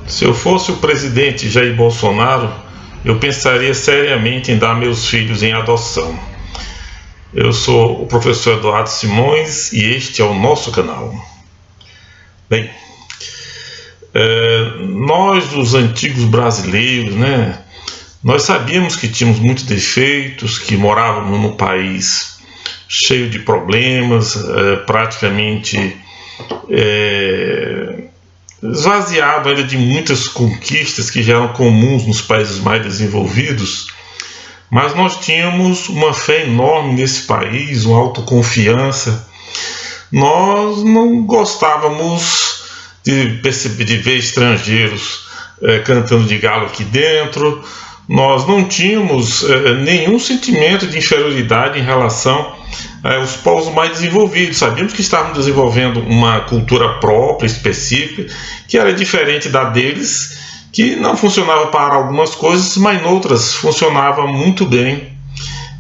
Se eu fosse o presidente Jair Bolsonaro, eu pensaria seriamente em dar meus filhos em adoção. Eu sou o professor Eduardo Simões e este é o nosso canal. Bem, nós os antigos brasileiros, né, nós sabíamos que tínhamos muitos defeitos, que morávamos num país cheio de problemas, praticamente esvaziado ainda de muitas conquistas que já eram comuns nos países mais desenvolvidos, mas nós tínhamos uma fé enorme nesse país, uma autoconfiança. Nós não gostávamos de ver estrangeiros cantando de galo aqui dentro. Nós não tínhamos nenhum sentimento de inferioridade em relação aos povos mais desenvolvidos. Sabíamos que estávamos desenvolvendo uma cultura própria, específica, que era diferente da deles, que não funcionava para algumas coisas, mas em outras funcionava muito bem.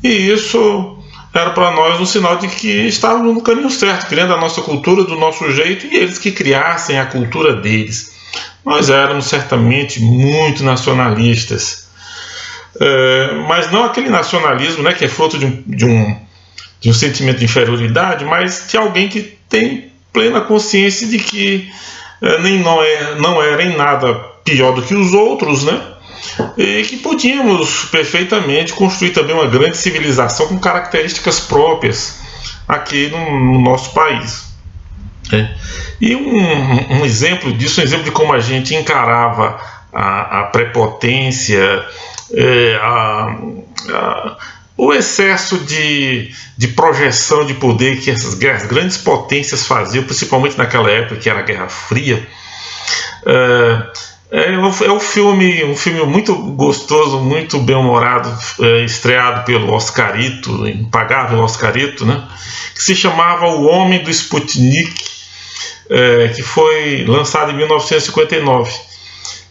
E isso era para nós um sinal de que estávamos no caminho certo, criando a nossa cultura do nosso jeito, e eles que criassem a cultura deles. Nós éramos certamente muito nacionalistas. Mas não aquele nacionalismo, né, que é fruto de um sentimento de inferioridade, mas de alguém que tem plena consciência de que não era em nada pior do que os outros, né, e que podíamos perfeitamente construir também uma grande civilização com características próprias aqui no nosso país. E um exemplo disso, um exemplo de como a gente encarava a prepotência, o excesso de projeção de poder que as grandes potências faziam, principalmente naquela época que era a Guerra Fria. É um filme muito gostoso, muito bem-humorado, estreado pelo Oscarito, impagável Oscarito, né, que se chamava O Homem do Sputnik, que foi lançado em 1959.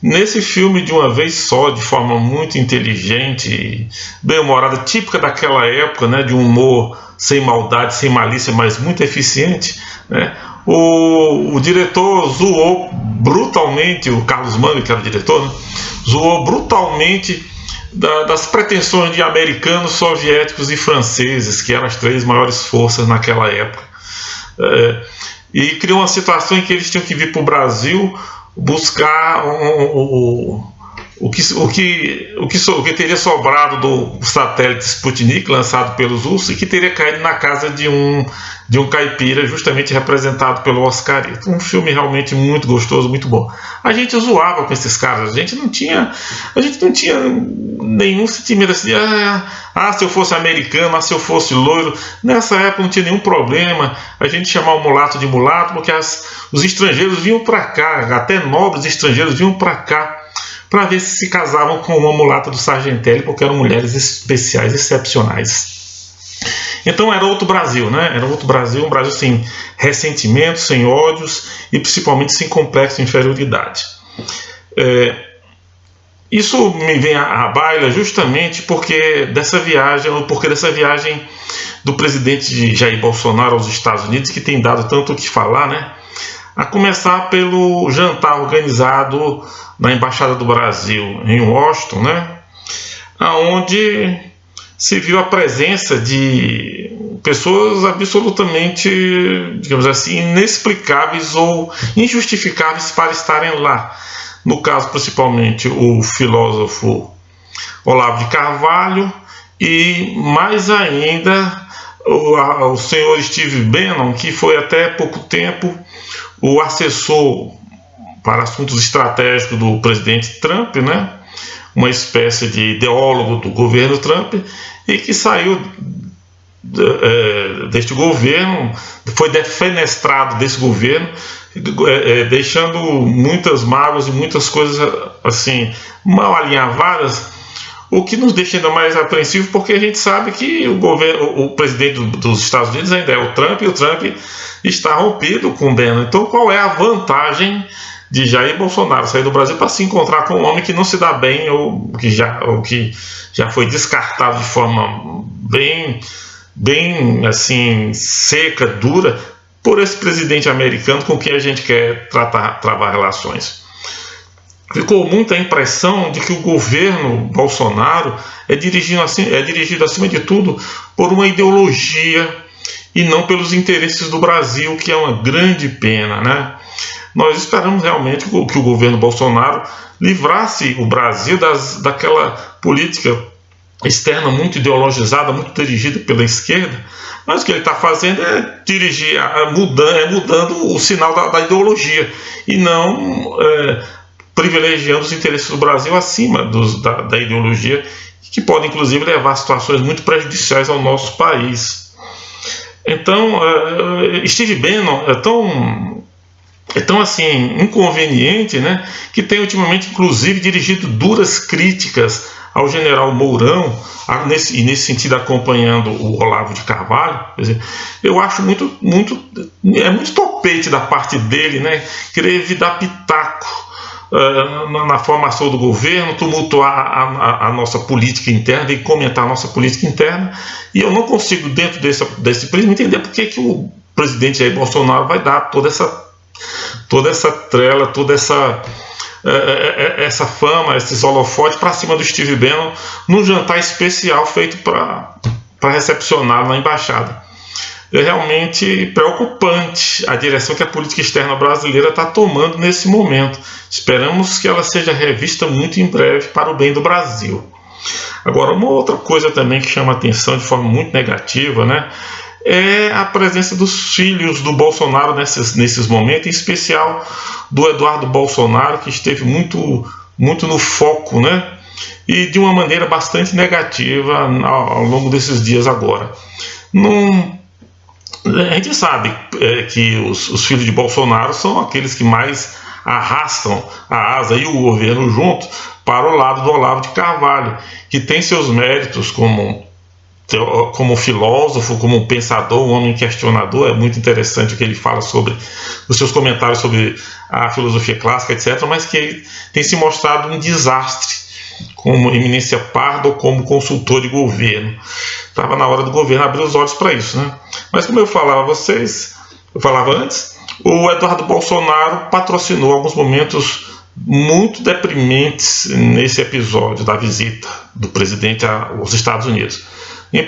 Nesse filme, de uma vez só, de forma muito inteligente, bem-humorada, típica daquela época, né, de um humor sem maldade, sem malícia, mas muito eficiente, né, o diretor zoou brutalmente, o Carlos Manga, que era o diretor, né, zoou brutalmente das pretensões de americanos, soviéticos e franceses, que eram as três maiores forças naquela época. E criou uma situação em que eles tinham que vir para o Brasil buscar o que teria sobrado do satélite Sputnik lançado pelos russos e que teria caído na casa de um caipira, justamente representado pelo Oscarito. Um filme realmente muito gostoso, muito bom. A gente zoava com esses caras, a gente não tinha nenhum sentimento assim, se eu fosse americano, se eu fosse loiro. Nessa época não tinha nenhum problema a gente chamar o mulato de mulato, porque os estrangeiros vinham para cá, até nobres estrangeiros vinham para cá para ver se casavam com uma mulata do Sargentelli, porque eram mulheres especiais, excepcionais. Então era outro Brasil, né? Era outro Brasil, um Brasil sem ressentimentos, sem ódios e principalmente sem complexo de inferioridade. Isso me vem à baila justamente porque dessa viagem do presidente Jair Bolsonaro aos Estados Unidos, que tem dado tanto o que falar, né? A começar pelo jantar organizado na Embaixada do Brasil em Washington, né, onde se viu a presença de pessoas absolutamente, digamos assim, inexplicáveis ou injustificáveis para estarem lá. No caso, principalmente, o filósofo Olavo de Carvalho e, mais ainda, o senhor Steve Bannon, que foi até pouco tempo o assessor para assuntos estratégicos do presidente Trump, né? Uma espécie de ideólogo do governo Trump, e que saiu deste governo, foi defenestrado desse governo, deixando muitas mágoas e muitas coisas assim mal alinhavadas, o que nos deixa ainda mais apreensivo, porque a gente sabe que o presidente dos Estados Unidos ainda é o Trump, e o Trump está rompido com o Bannon. Então qual é a vantagem de Jair Bolsonaro sair do Brasil para se encontrar com um homem que não se dá bem, ou que já foi descartado de forma bem assim, seca, dura, por esse presidente americano com quem a gente quer travar relações? ficou muita impressão de que o governo Bolsonaro é dirigido acima de tudo por uma ideologia e não pelos interesses do Brasil, que é uma grande pena, né? Nós esperamos realmente que o governo Bolsonaro livrasse o Brasil daquela política externa muito ideologizada, muito dirigida pela esquerda, mas o que ele está fazendo é mudando o sinal da ideologia e não privilegiando os interesses do Brasil acima da ideologia, que pode inclusive levar a situações muito prejudiciais ao nosso país. Então, Steve Bannon é tão assim inconveniente, né, que tem ultimamente inclusive dirigido duras críticas ao general Mourão, e nesse sentido acompanhando o Olavo de Carvalho. Quer dizer, eu acho muito topete da parte dele, né, querer dar pitaco na formação do governo, tumultuar a nossa política interna e comentar a nossa política interna, e eu não consigo, dentro desse prisma, entender por que o presidente Jair Bolsonaro vai dar toda essa trela, toda essa fama, esses holofotes para cima do Steve Bannon num jantar especial feito para recepcioná-lo na embaixada. É realmente preocupante a direção que a política externa brasileira está tomando nesse momento. Esperamos que ela seja revista muito em breve para o bem do Brasil. Agora, uma outra coisa também que chama a atenção de forma muito negativa, né, é a presença dos filhos do Bolsonaro nesses momentos, em especial do Eduardo Bolsonaro, que esteve muito no foco, né, e de uma maneira bastante negativa ao longo desses dias agora. A gente sabe que os filhos de Bolsonaro são aqueles que mais arrastam a asa e o governo junto para o lado do Olavo de Carvalho, que tem seus méritos como filósofo, como pensador, um homem questionador. É muito interessante o que ele fala os seus comentários sobre a filosofia clássica, etc., mas que tem se mostrado um desastre como eminência parda ou como consultor de governo. Estava na hora do governo abrir os olhos para isso, né? Mas como eu falava antes, o Eduardo Bolsonaro patrocinou alguns momentos muito deprimentes nesse episódio da visita do presidente aos Estados Unidos.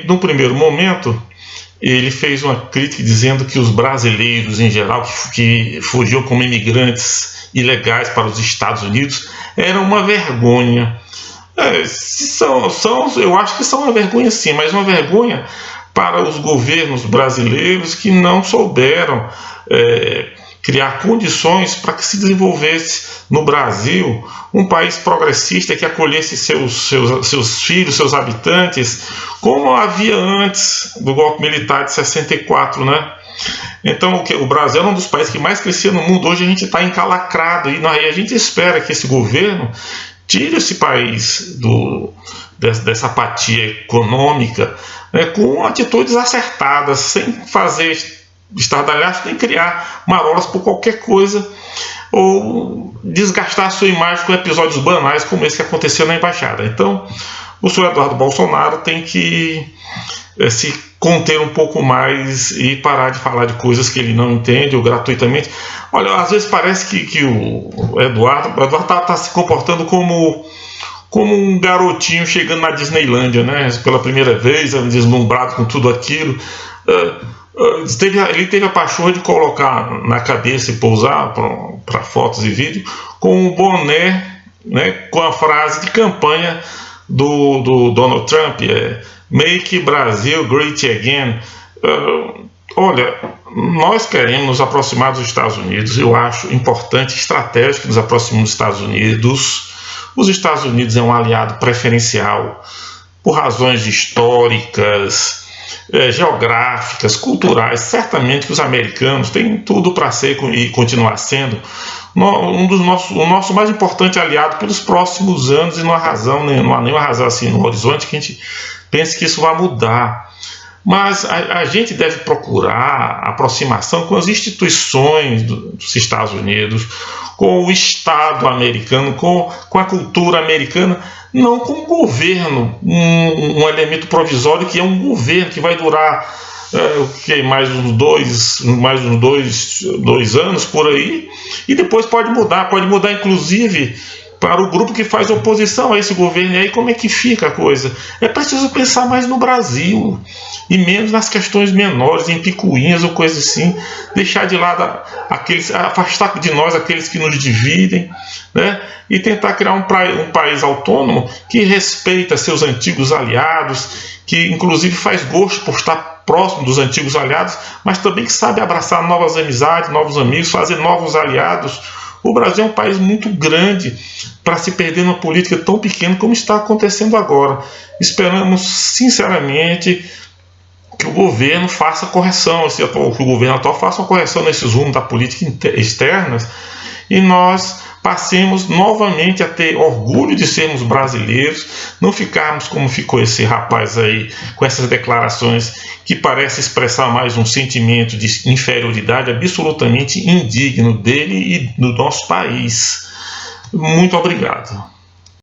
No primeiro momento, ele fez uma crítica dizendo que os brasileiros em geral que fugiam como imigrantes ilegais para os Estados Unidos eram uma vergonha. Eu acho que são uma vergonha sim, mas uma vergonha para os governos brasileiros que não souberam criar condições para que se desenvolvesse no Brasil um país progressista que acolhesse seus filhos, seus habitantes, como havia antes do golpe militar de 64, né? Então o Brasil era um dos países que mais crescia no mundo. Hoje a gente está encalacrado e a gente espera que esse governo tire esse país dessa apatia econômica, né, com atitudes acertadas, sem fazer estardalhaço nem criar marolas por qualquer coisa ou desgastar a sua imagem com episódios banais como esse que aconteceu na embaixada. Então o senhor Eduardo Bolsonaro tem que se conter um pouco mais e parar de falar de coisas que ele não entende ou gratuitamente. Olha, às vezes parece que o Eduardo está se comportando como um garotinho chegando na Disneylândia, né? Pela primeira vez, deslumbrado com tudo aquilo. Ele teve a paixão de colocar na cabeça e pousar para fotos e vídeo com um boné, né, com a frase de campanha do Donald Trump, Make Brasil Great Again. Olha, nós queremos nos aproximar dos Estados Unidos. Eu acho importante, estratégico, nos aproximamos dos Estados Unidos. Os Estados Unidos é um aliado preferencial por razões históricas, geográficas, culturais. Certamente que os americanos têm tudo para ser e continuar sendo o nosso mais importante aliado pelos próximos anos, e não há nenhuma razão assim no horizonte que a gente pense que isso vai mudar. Mas a gente deve procurar aproximação com as instituições dos Estados Unidos, com o Estado americano, com a cultura americana, não com o governo, um elemento provisório que é um governo que vai durar mais uns dois anos por aí, e depois pode mudar inclusive para o grupo que faz oposição a esse governo. E aí como é que fica a coisa? É preciso pensar mais no Brasil e menos nas questões menores, em picuinhas ou coisa assim, deixar de lado afastar de nós aqueles que nos dividem, né? E tentar criar um país autônomo que respeita seus antigos aliados, que inclusive faz gosto por estar próximo dos antigos aliados, mas também que sabe abraçar novas amizades, novos amigos, fazer novos aliados. O Brasil é um país muito grande para se perder numa política tão pequena como está acontecendo agora. Esperamos sinceramente que o governo faça correção, que o governo atual faça uma correção nesses rumos da política externa e nós passemos novamente a ter orgulho de sermos brasileiros, não ficarmos como ficou esse rapaz aí, com essas declarações que parece expressar mais um sentimento de inferioridade absolutamente indigno dele e do nosso país. Muito obrigado.